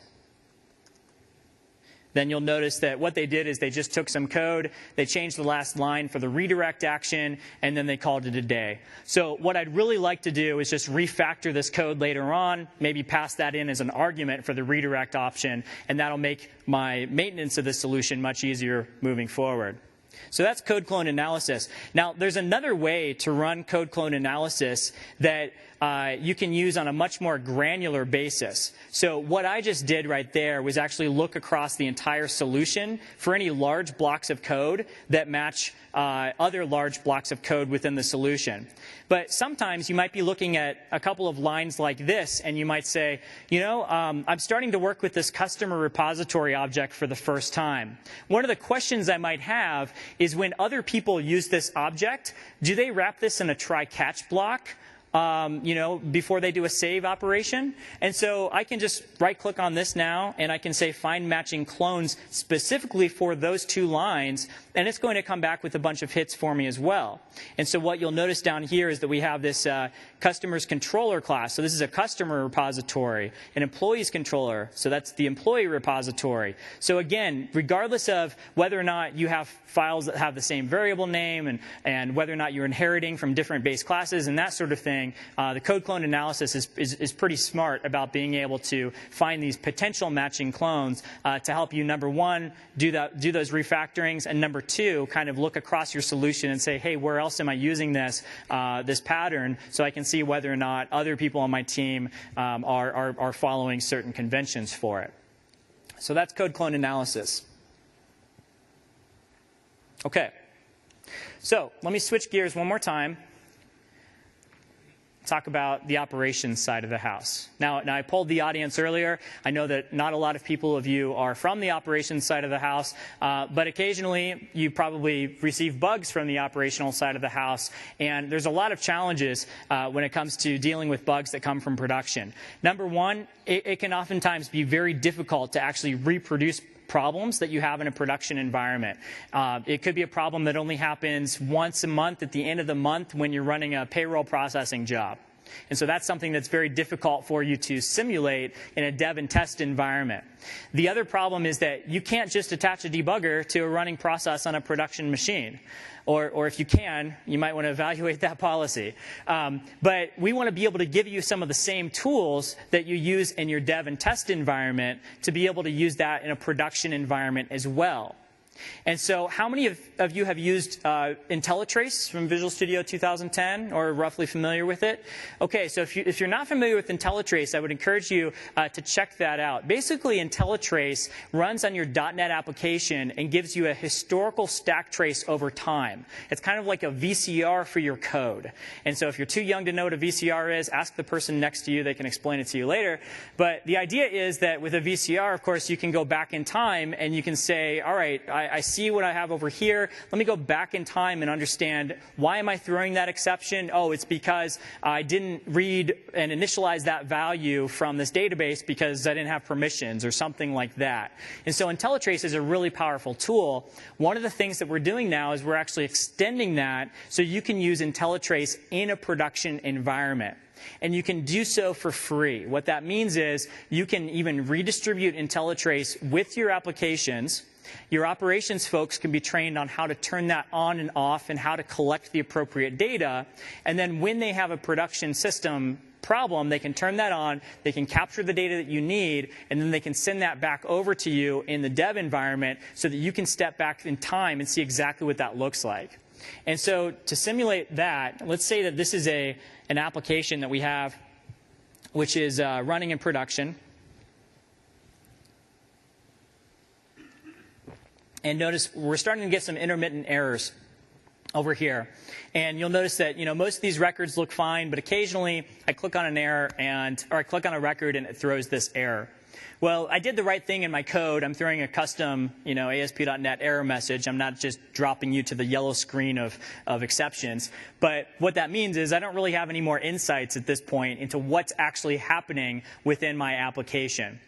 then you'll notice that what they did is they just took some code, they changed the last line for the redirect action, and then they called it a day. So what I'd really like to do is just refactor this code later on, maybe pass that in as an argument for the redirect option, and that'll make my maintenance of the solution much easier moving forward. So that's code clone analysis. Now, there's another way to run code clone analysis that you can use on a much more granular basis. So what I just did right there was actually look across the entire solution for any large blocks of code that match other large blocks of code within the solution. But sometimes you might be looking at a couple of lines like this, and you might say, you know, I'm starting to work with this customer repository object for the first time. One of the questions I might have is when other people use this object, do they wrap this in a try-catch block? You know, before they do a save operation. And so I can just right-click on this now, and I can say find matching clones specifically for those two lines, and it's going to come back with a bunch of hits for me as well. And so what you'll notice down here is that we have this customers controller class. So this is a customer repository, an employees controller. So that's the employee repository. So again, regardless of whether or not you have files that have the same variable name and whether or not you're inheriting from different base classes and that sort of thing, the code clone analysis is pretty smart about being able to find these potential matching clones to help you, number one, do those refactorings, and number two, kind of look across your solution and say, hey, where else am I using this pattern, so I can see whether or not other people on my team are following certain conventions for it. So that's code clone analysis. Okay. So let me switch gears one more time. Talk about the operations side of the house. Now I polled the audience earlier. I know that not a lot of people of you are from the operations side of the house, but occasionally you probably receive bugs from the operational side of the house, and there's a lot of challenges when it comes to dealing with bugs that come from production. Number one, it can oftentimes be very difficult to actually reproduce problems that you have in a production environment. It could be a problem that only happens once a month at the end of the month when you're running a payroll processing job. And so that's something that's very difficult for you to simulate in a dev and test environment. The other problem is that you can't just attach a debugger to a running process on a production machine. Or if you can, you might want to evaluate that policy. But we want to be able to give you some of the same tools that you use in your dev and test environment to be able to use that in a production environment as well. And so how many of you have used IntelliTrace from Visual Studio 2010 or roughly familiar with it? Okay, so if you're not familiar with IntelliTrace, I would encourage you to check that out. Basically, IntelliTrace runs on your .NET application and gives you a historical stack trace over time. It's kind of like a VCR for your code. And so if you're too young to know what a VCR is, ask the person next to you. They can explain it to you later. But the idea is that with a VCR, of course, you can go back in time and you can say, all right, I see what I have over here. Let me go back in time and understand, why am I throwing that exception? Oh, it's because I didn't read and initialize that value from this database because I didn't have permissions or something like that. And so IntelliTrace is a really powerful tool. One of the things that we're doing now is we're actually extending that so you can use IntelliTrace in a production environment. And you can do so for free. What that means is you can even redistribute IntelliTrace with your applications. Your operations folks can be trained on how to turn that on and off and how to collect the appropriate data. And then when they have a production system problem, they can turn that on, they can capture the data that you need, and then they can send that back over to you in the dev environment so that you can step back in time and see exactly what that looks like. And so to simulate that, let's say that this is an application that we have which is running in production. And notice we're starting to get some intermittent errors over here. And you'll notice that most of these records look fine, but occasionally I click on an error or I click on a record and it throws this error. Well, I did the right thing in my code. I'm throwing a custom ASP.NET error message. I'm not just dropping you to the yellow screen of exceptions. But what that means is I don't really have any more insights at this point into what's actually happening within my application.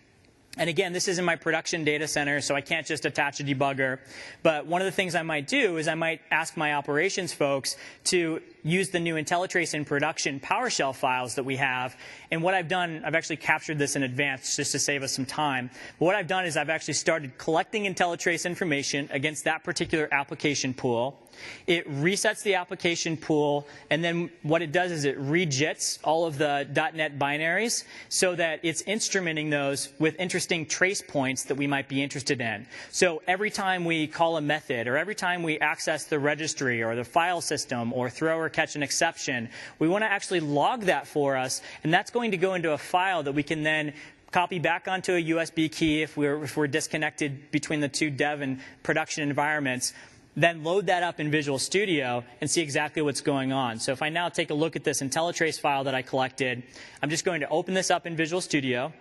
And again, this is in my production data center, so I can't just attach a debugger. But one of the things I might do is I might ask my operations folks to use the new IntelliTrace in production PowerShell files that we have. And what I've done, I've actually captured this in advance just to save us some time. But what I've done is I've actually started collecting IntelliTrace information against that particular application pool. It resets the application pool, and then what it does is it rejits all of the .NET binaries so that it's instrumenting those with interesting trace points that we might be interested in. So every time we call a method, or every time we access the registry or the file system or throw or catch an exception, we want to actually log that for us, and that's going to go into a file that we can then copy back onto a USB key if we're disconnected between the two dev and production environments, then load that up in Visual Studio and see exactly what's going on. So if I now take a look at this IntelliTrace file that I collected, I'm just going to open this up in Visual Studio,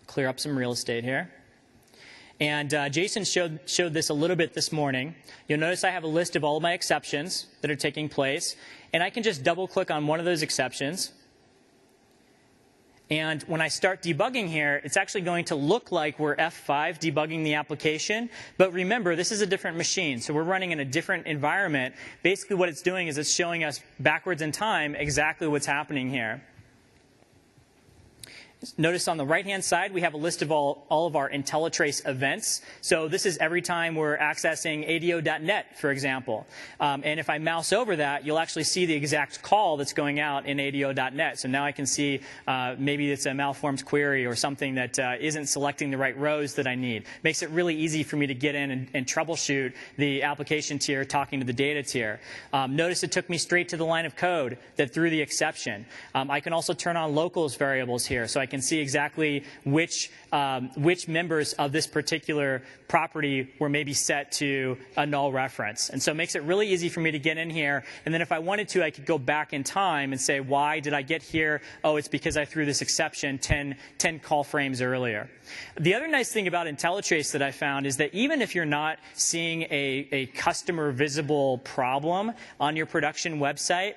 clear up some real estate here. And Jason showed this a little bit this morning. You'll notice I have a list of all of my exceptions that are taking place, and I can just double-click on one of those exceptions. And when I start debugging here, it's actually going to look like we're F5 debugging the application. But remember, this is a different machine, so we're running in a different environment. Basically, what it's doing is it's showing us backwards in time exactly what's happening here. Notice on the right-hand side, we have a list of all of our IntelliTrace events. So this is every time we're accessing ADO.NET, for example. And if I mouse over that, you'll actually see the exact call that's going out in ADO.NET. So now I can see maybe it's a malformed query or something that isn't selecting the right rows that I need. Makes it really easy for me to get in and troubleshoot the application tier talking to the data tier. Notice it took me straight to the line of code that threw the exception. I can also turn on locals variables here, so I can see exactly which members of this particular property were maybe set to a null reference. And so it makes it really easy for me to get in here. And then if I wanted to, I could go back in time and say, why did I get here? Oh, it's because I threw this exception 10 call frames earlier. The other nice thing about IntelliTrace that I found is that even if you're not seeing a customer visible problem on your production website,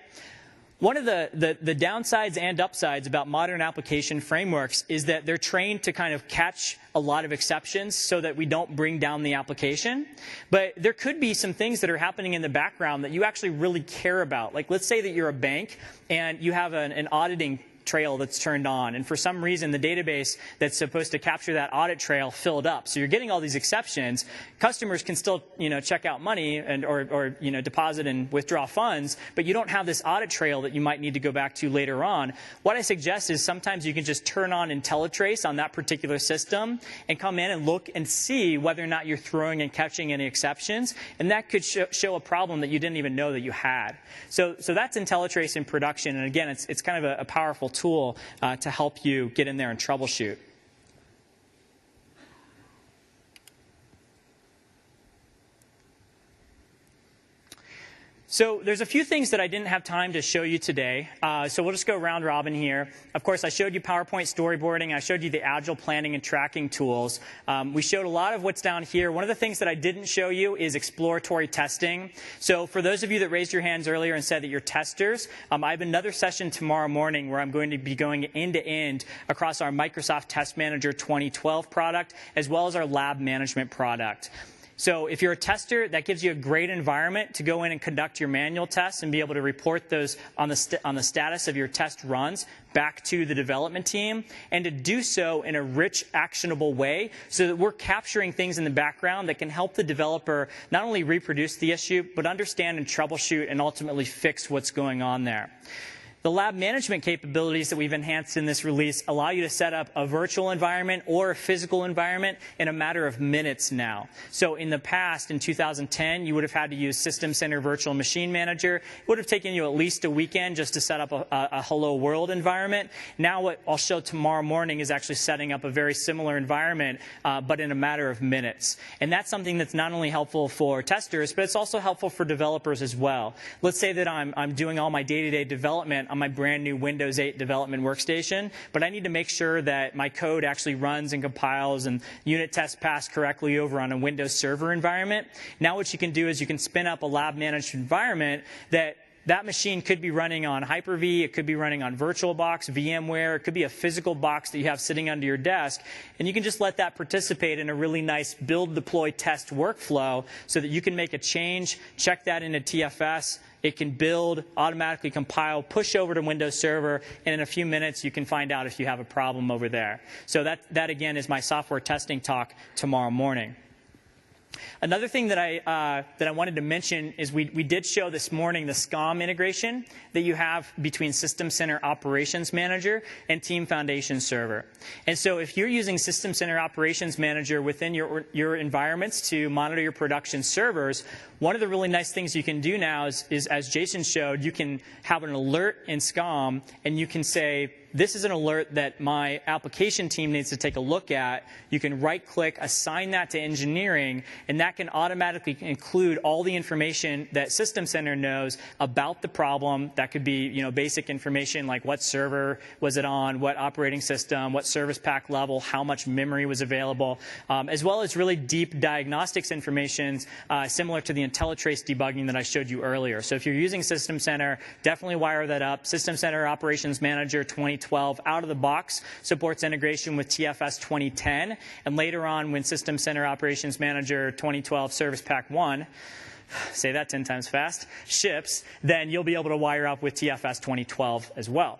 one of the downsides and upsides about modern application frameworks is that they're trained to kind of catch a lot of exceptions so that we don't bring down the application. But there could be some things that are happening in the background that you actually really care about. Like, let's say that you're a bank and you have an auditing trail that's turned on, and for some reason the database that's supposed to capture that audit trail filled up. So you're getting all these exceptions. Customers can still, check out money and or deposit and withdraw funds, but you don't have this audit trail that you might need to go back to later on. What I suggest is sometimes you can just turn on IntelliTrace on that particular system and come in and look and see whether or not you're throwing and catching any exceptions, and that could show a problem that you didn't even know that you had. So that's IntelliTrace in production, and again, it's kind of a powerful tool to help you get in there and troubleshoot. So there's a few things that I didn't have time to show you today. So we'll just go round robin here. Of course, I showed you PowerPoint storyboarding. I showed you the agile planning and tracking tools. We showed a lot of what's down here. One of the things that I didn't show you is exploratory testing. So for those of you that raised your hands earlier and said that you're testers, I have another session tomorrow morning where I'm going to be going end-to-end across our Microsoft Test Manager 2012 product as well as our lab management product. So if you're a tester, that gives you a great environment to go in and conduct your manual tests and be able to report those on the status of your test runs back to the development team, and to do so in a rich, actionable way so that we're capturing things in the background that can help the developer not only reproduce the issue, but understand and troubleshoot and ultimately fix what's going on there. The lab management capabilities that we've enhanced in this release allow you to set up a virtual environment or a physical environment in a matter of minutes now. So in the past, in 2010, you would have had to use System Center Virtual Machine Manager. It would have taken you at least a weekend just to set up a Hello World environment. Now what I'll show tomorrow morning is actually setting up a very similar environment, but in a matter of minutes. And that's something that's not only helpful for testers, but it's also helpful for developers as well. Let's say that I'm doing all my day-to-day development on my brand new Windows 8 development workstation, but I need to make sure that my code actually runs and compiles and unit tests pass correctly over on a Windows Server environment. Now what you can do is you can spin up a lab managed environment that that machine could be running on Hyper-V, it could be running on VirtualBox, VMware, it could be a physical box that you have sitting under your desk, and you can just let that participate in a really nice build, deploy, test workflow so that you can make a change, check that into TFS, it can build, automatically compile, push over to Windows Server, and in a few minutes you can find out if you have a problem over there. So that again is my software testing talk tomorrow morning. Another thing that I wanted to mention is we did show this morning the SCOM integration that you have between System Center Operations Manager and Team Foundation Server. And so if you're using System Center Operations Manager within your environments to monitor your production servers, one of the really nice things you can do now is as Jason showed, you can have an alert in SCOM, and you can say, this is an alert that my application team needs to take a look at. You can right-click, assign that to engineering, and that can automatically include all the information that System Center knows about the problem. That could be, basic information like what server was it on, what operating system, what service pack level, how much memory was available, as well as really deep diagnostics information similar to the IntelliTrace debugging that I showed you earlier. So if you're using System Center, definitely wire that up. System Center Operations Manager 2012 out of the box supports integration with TFS 2010, and later on when System Center Operations Manager 2012 Service Pack 1, say that 10 times fast, ships, then you'll be able to wire up with TFS 2012 as well.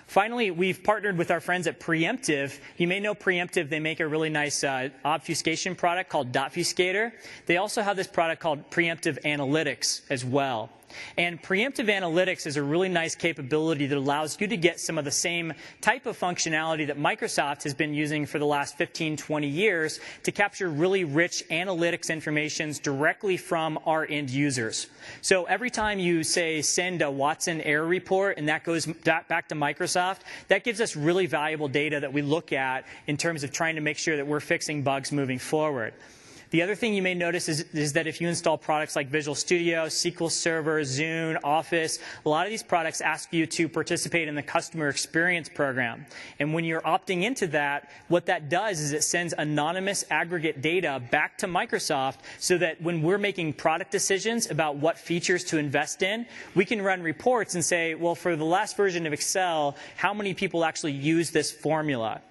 Finally, we've partnered with our friends at Preemptive. You may know Preemptive. They make a really nice obfuscation product called Dotfuscator. They also have this product called Preemptive Analytics as well. And Preemptive Analytics is a really nice capability that allows you to get some of the same type of functionality that Microsoft has been using for the last 15, 20 years to capture really rich analytics information directly from our end users. So every time you, say, send a Watson error report and that goes back to Microsoft, that gives us really valuable data that we look at in terms of trying to make sure that we're fixing bugs moving forward. The other thing you may notice is that if you install products like Visual Studio, SQL Server, Zune, Office, a lot of these products ask you to participate in the customer experience program. And when you're opting into that, what that does is it sends anonymous aggregate data back to Microsoft so that when we're making product decisions about what features to invest in, we can run reports and say, well, for the last version of Excel, how many people actually use this formula?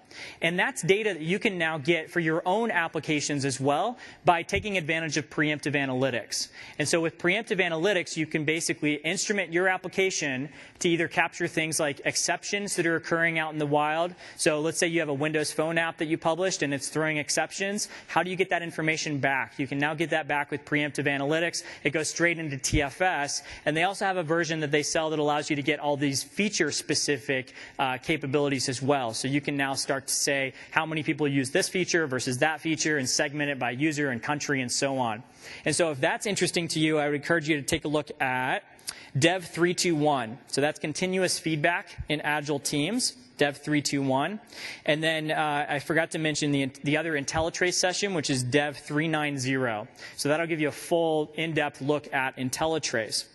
And that's data that you can now get for your own applications as well by taking advantage of Preemptive Analytics. And so with Preemptive Analytics, you can basically instrument your application to either capture things like exceptions that are occurring out in the wild. So let's say you have a Windows Phone app that you published and it's throwing exceptions. How do you get that information back? You can now get that back with Preemptive Analytics. It goes straight into TFS. And they also have a version that they sell that allows you to get all these feature-specific capabilities as well. So you can now start to say how many people use this feature versus that feature and segment it by user and country and so on. And so if that's interesting to you, I would encourage you to take a look at Dev 321. So that's continuous feedback in Agile teams, Dev 321. And then I forgot to mention the other IntelliTrace session, which is Dev 390. So that'll give you a full in-depth look at IntelliTrace.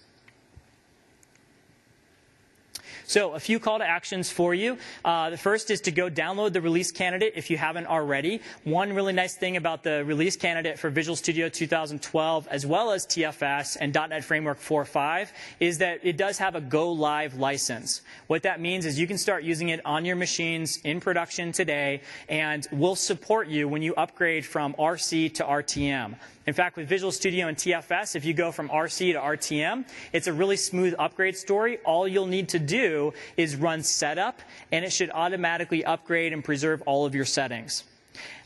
So a few call to actions for you. The first is to go download the release candidate if you haven't already. One really nice thing about the release candidate for Visual Studio 2012 as well as TFS and .NET Framework 4.5 is that it does have a go live license. What that means is you can start using it on your machines in production today, and we'll support you when you upgrade from RC to RTM. In fact, with Visual Studio and TFS, if you go from RC to RTM, it's a really smooth upgrade story. All you'll need to do is run setup, and it should automatically upgrade and preserve all of your settings.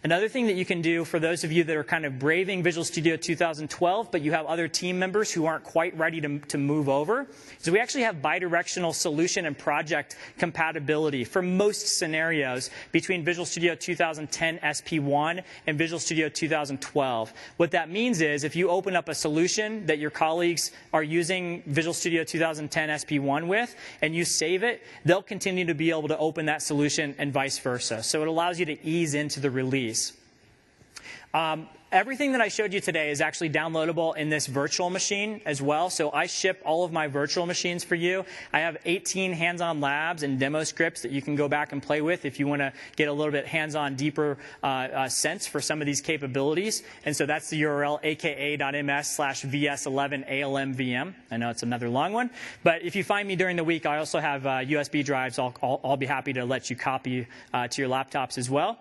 Another thing that you can do for those of you that are kind of braving Visual Studio 2012, but you have other team members who aren't quite ready to move over, is we actually have bidirectional solution and project compatibility for most scenarios between Visual Studio 2010 SP1 and Visual Studio 2012. What that means is if you open up a solution that your colleagues are using Visual Studio 2010 SP1 with, and you save it, they'll continue to be able to open that solution and vice versa. So it allows you to ease into the release. Everything that I showed you today is actually downloadable in this virtual machine as well. So I ship all of my virtual machines for you. I have 18 hands-on labs and demo scripts that you can go back and play with if you want to get a little bit hands-on, deeper sense for some of these capabilities. And so that's the URL, aka.ms/vs11almvm. I know it's another long one. But if you find me during the week, I also have USB drives. I'll be happy to let you copy to your laptops as well.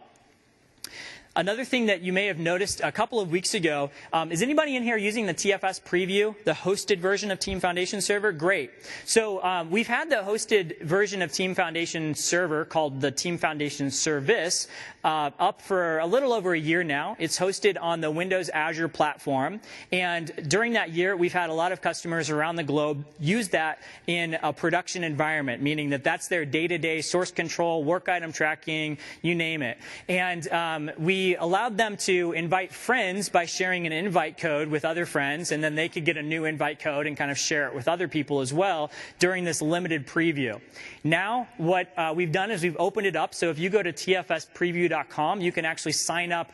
Another thing that you may have noticed a couple of weeks ago, is anybody in here using the TFS preview, the hosted version of Team Foundation Server? Great. So we've had the hosted version of Team Foundation Server called the Team Foundation Service up for a little over a year now. It's hosted on the Windows Azure platform. And during that year, we've had a lot of customers around the globe use that in a production environment, meaning that that's their day-to-day source control, work item tracking, you name it. And we allowed them to invite friends by sharing an invite code with other friends, and then they could get a new invite code and kind of share it with other people as well during this limited preview. Now, what we've done is we've opened it up. So if you go to tfspreview.com, you can actually sign up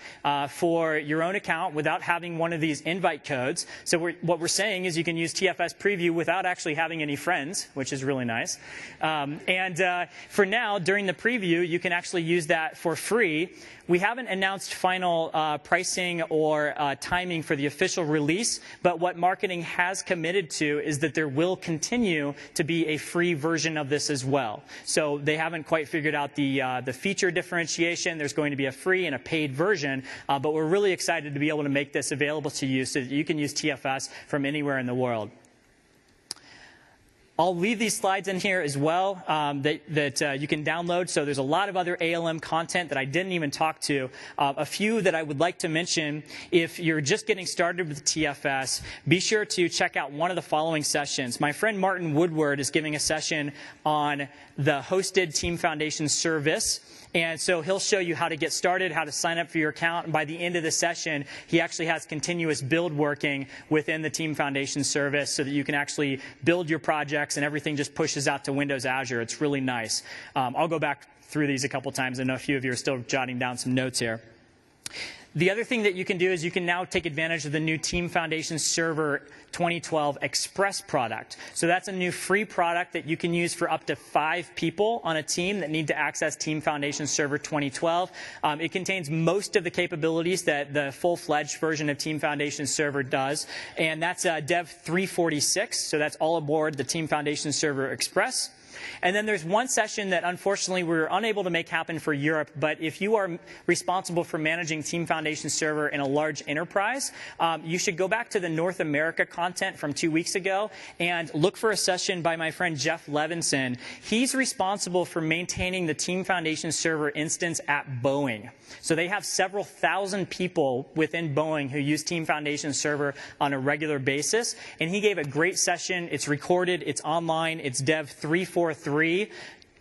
for your own account without having one of these invite codes. So what we're saying is you can use TFS Preview without actually having any friends, which is really nice. For now, during the preview, you can actually use that for free. We haven't announced final pricing or timing for the official release, but what marketing has committed to is that there will continue to be a free version of this as well. So they haven't quite figured out the feature differentiation. There's going to be a free and a paid version, but we're really excited to be able to make this available to you so that you can use TFS from anywhere in the world. I'll leave these slides in here as well that you can download. So there's a lot of other ALM content that I didn't even talk to. A few that I would like to mention. If you're just getting started with TFS, be sure to check out one of the following sessions. My friend Martin Woodward is giving a session on the hosted Team Foundation service. And so he'll show you how to get started, how to sign up for your account. And by the end of the session, he actually has continuous build working within the Team Foundation service so that you can actually build your projects and everything just pushes out to Windows Azure. It's really nice. I'll go back through these a couple times. I know a few of you are still jotting down some notes here. The other thing that you can do is you can now take advantage of the new Team Foundation Server 2012 Express product. So that's a new free product that you can use for up to 5 people on a team that need to access Team Foundation Server 2012. It contains most of the capabilities that the full-fledged version of Team Foundation Server does, and that's Dev 346. So that's all aboard the Team Foundation Server Express. And then there's one session that unfortunately we were unable to make happen for Europe, but if you are responsible for managing Team Foundation Server in a large enterprise, you should go back to the North America content from 2 weeks ago and look for a session by my friend Jeff Levinson. He's responsible for maintaining the Team Foundation Server instance at Boeing. So they have several thousand people within Boeing who use Team Foundation Server on a regular basis, and he gave a great session. It's recorded, it's online, it's Dev 343,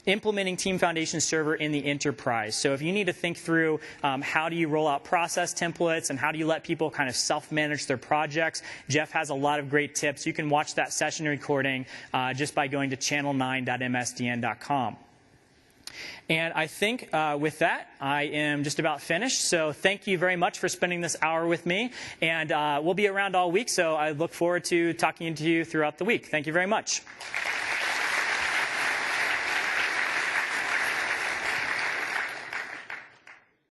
implementing Team Foundation Server in the enterprise. So if you need to think through how do you roll out process templates and how do you let people kind of self-manage their projects, Jeff has a lot of great tips. You can watch that session recording just by going to channel9.msdn.com. And I think with that, I am just about finished. So thank you very much for spending this hour with me. And we'll be around all week, so I look forward to talking to you throughout the week. Thank you very much.